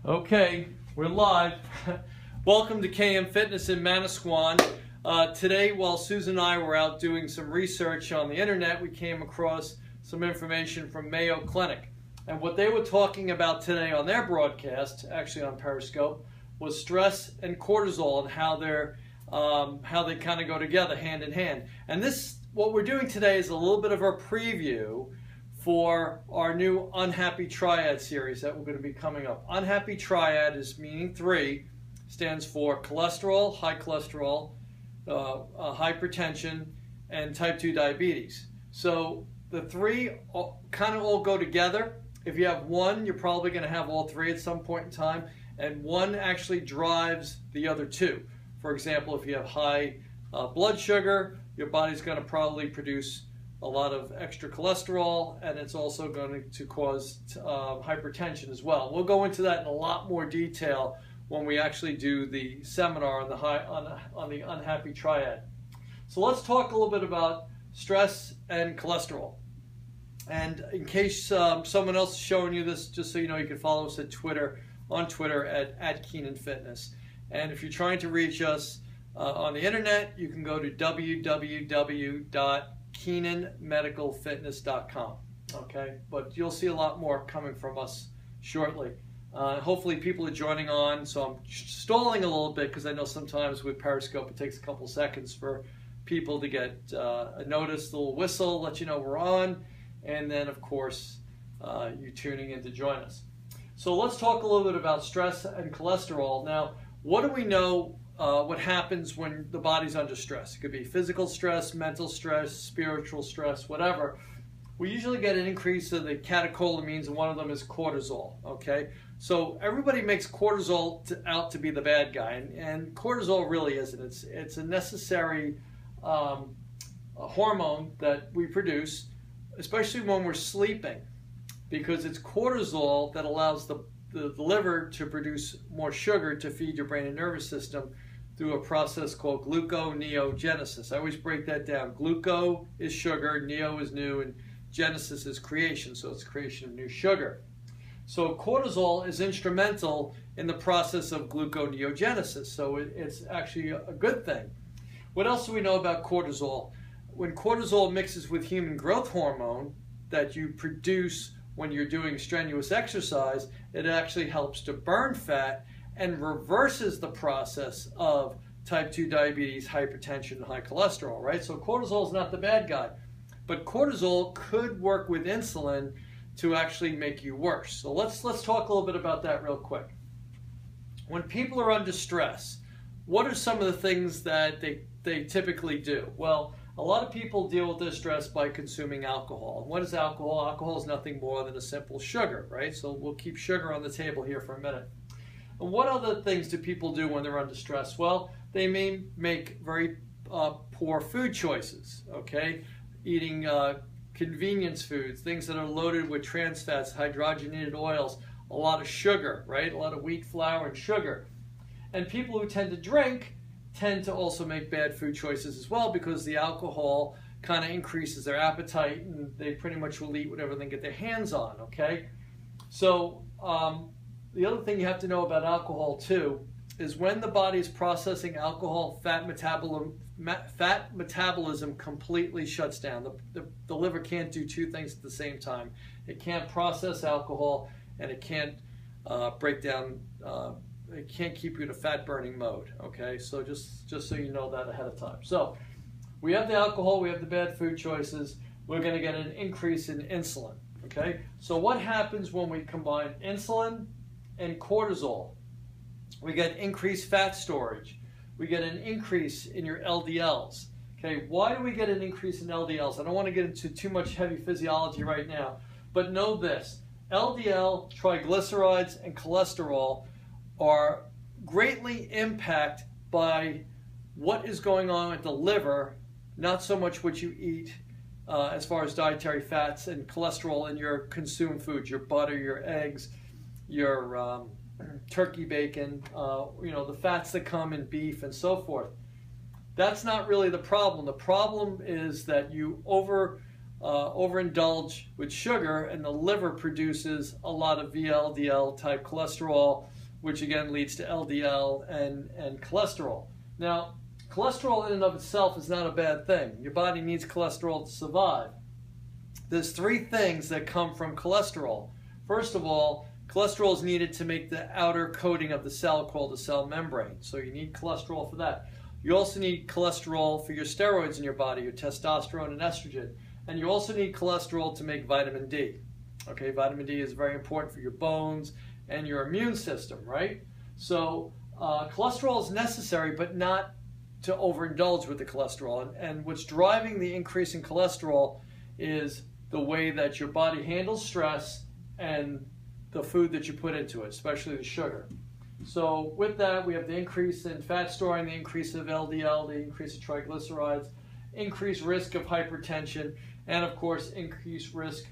Okay, we're live. Welcome to KM Fitness in Manasquan. Today, while Susan and I were out doing some research on the internet, we came across some information from Mayo Clinic. And what they were talking about today on their broadcast, actually on Periscope, was stress and cortisol and how they kind of go together hand in hand. And what we're doing today is a little bit of a preview for our new Unhappy Triad series that we're going to be coming up. Unhappy Triad is meaning 3, stands for cholesterol, high cholesterol, hypertension, and type 2 diabetes. So the 3 kind of all go together. If you have one, you're probably going to have all 3 at some point in time, and one actually drives the other 2. For example, if you have high blood sugar, your body's going to probably produce a lot of extra cholesterol, and it's also going to cause hypertension as well. We'll go into that in a lot more detail when we actually do the seminar on the Unhappy Triad. So let's talk a little bit about stress and cholesterol. And in case someone else is showing you this, just so you know, you can follow us at Twitter, at Keenan Fitness. And if you're trying to reach us on the internet, you can go to www.keenanmedicalfitness.com. Okay, but you'll see a lot more coming from us shortly. Hopefully people are joining on, so I'm stalling a little bit because I know sometimes with Periscope it takes a couple seconds for people to get a notice, the little whistle, let you know we're on, and then of course you tuning in to join us. So let's talk a little bit about stress and cholesterol. Now, what do we know what happens when the body's under stress? It could be physical stress, mental stress, spiritual stress, whatever. We usually get an increase of the catecholamines, and one of them is cortisol, okay? So everybody makes cortisol out to be the bad guy, and cortisol really isn't. It's a necessary hormone that we produce, especially when we're sleeping, because it's cortisol that allows the liver to produce more sugar to feed your brain and nervous system through a process called gluconeogenesis. I always break that down. Gluco is sugar, neo is new, and genesis is creation, so it's creation of new sugar. So cortisol is instrumental in the process of gluconeogenesis, so it's actually a good thing. What else do we know about cortisol? When cortisol mixes with human growth hormone that you produce when you're doing strenuous exercise, it actually helps to burn fat and reverses the process of type 2 diabetes, hypertension, and high cholesterol, right? So cortisol is not the bad guy, but cortisol could work with insulin to actually make you worse. So let's talk a little bit about that real quick. When people are under stress, what are some of the things that they typically do? Well, a lot of people deal with their stress by consuming alcohol. And what is alcohol? Alcohol is nothing more than a simple sugar, right? So we'll keep sugar on the table here for a minute. And what other things do people do when they're under stress? Well, they may make very poor food choices, okay? Eating convenience foods, things that are loaded with trans fats, hydrogenated oils, a lot of sugar, right? A lot of wheat flour and sugar. And people who tend to drink tend to also make bad food choices as well, because the alcohol kind of increases their appetite and they pretty much will eat whatever they can get their hands on, okay? So the other thing you have to know about alcohol too is when the body is processing alcohol, fat metabolism completely shuts down. The liver can't do 2 things at the same time. It can't process alcohol, and it can't break down it can't keep you in a fat burning mode, okay? So just so you know that ahead of time. So we have the alcohol, we have the bad food choices, we're going to get an increase in insulin, okay? So what happens when we combine insulin and cortisol? We get increased fat storage. We get an increase in your LDLs, okay? Why do we get an increase in LDLs? I don't want to get into too much heavy physiology right now, but know this: LDL, triglycerides, and cholesterol are greatly impacted by what is going on with the liver, not so much what you eat as far as dietary fats and cholesterol in your consumed foods, your butter, your eggs, your turkey bacon, the fats that come in beef and so forth. That's not really the problem. The problem is that you overindulge with sugar, and the liver produces a lot of VLDL type cholesterol, which again leads to LDL and cholesterol. Now, cholesterol in and of itself is not a bad thing. Your body needs cholesterol to survive. There's three things that come from cholesterol. First of all, cholesterol is needed to make the outer coating of the cell called the cell membrane. So you need cholesterol for that. You also need cholesterol for your steroids in your body, your testosterone and estrogen. And you also need cholesterol to make vitamin D. Okay, vitamin D is very important for your bones and your immune system, right? So cholesterol is necessary, but not to overindulge with the cholesterol. And what's driving the increase in cholesterol is the way that your body handles stress and the food that you put into it, especially the sugar. So with that, we have the increase in fat storing, the increase of LDL, the increase of triglycerides, increased risk of hypertension, and of course, increased risk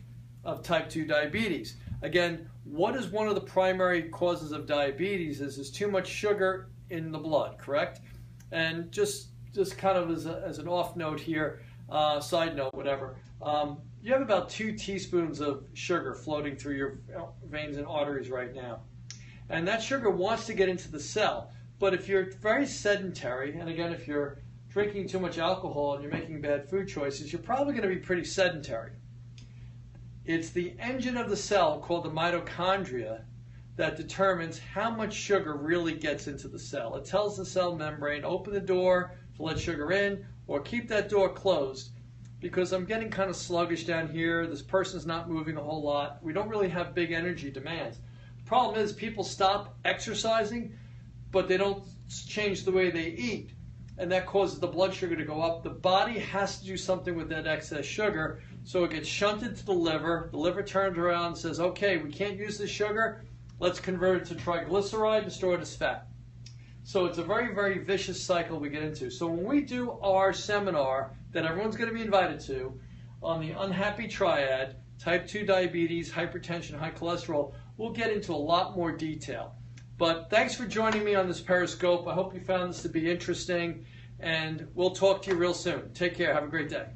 of type 2 diabetes. Again, what is one of the primary causes of diabetes is too much sugar in the blood, correct? And just kind of as an off note here, side note, whatever, you have about 2 teaspoons of sugar floating through your veins and arteries right now. And that sugar wants to get into the cell. But if you're very sedentary, and again, if you're drinking too much alcohol and you're making bad food choices, you're probably going to be pretty sedentary. It's the engine of the cell called the mitochondria that determines how much sugar really gets into the cell. It tells the cell membrane, open the door to let sugar in, or keep that door closed, because I'm getting kind of sluggish down here. This person's not moving a whole lot. We don't really have big energy demands. The problem is people stop exercising, but they don't change the way they eat, and that causes the blood sugar to go up. The body has to do something with that excess sugar, so it gets shunted to the liver. The liver turns around and says, okay, we can't use this sugar. Let's convert it to triglyceride and store it as fat. So it's a very, very vicious cycle we get into. So when we do our seminar that everyone's going to be invited to on the unhappy triad, type 2 diabetes, hypertension, high cholesterol, we'll get into a lot more detail. But thanks for joining me on this Periscope. I hope you found this to be interesting, and we'll talk to you real soon. Take care. Have a great day.